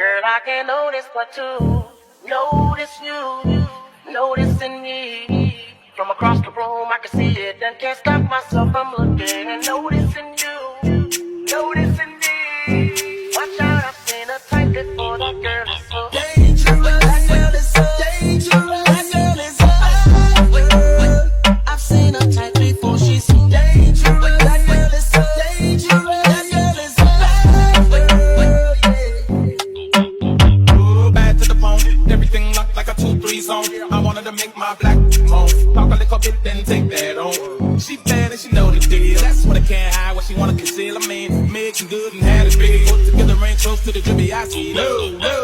Girl, I can't notice but to notice you, noticing me. From across the room, I can see it and can't stop myself from looking and noticing you, noticing me. Watch out, I've seen a type before. That girl is so dangerous. That girl is so dangerous. That girl is so dangerous. I've seen a type before. She's so dangerous. That girl is so dangerous. That girl is so dangerous. Ooh, bad to the bone. Everything locked like a 2-3 zone. I wanted to make my black moan. Talk a little bit, then take that on. She bad and she know the deal. That's what I can't hide. What she wanna conceal. I mean, making good and had it big. Put together, rain close to the drippy. I see. No, no.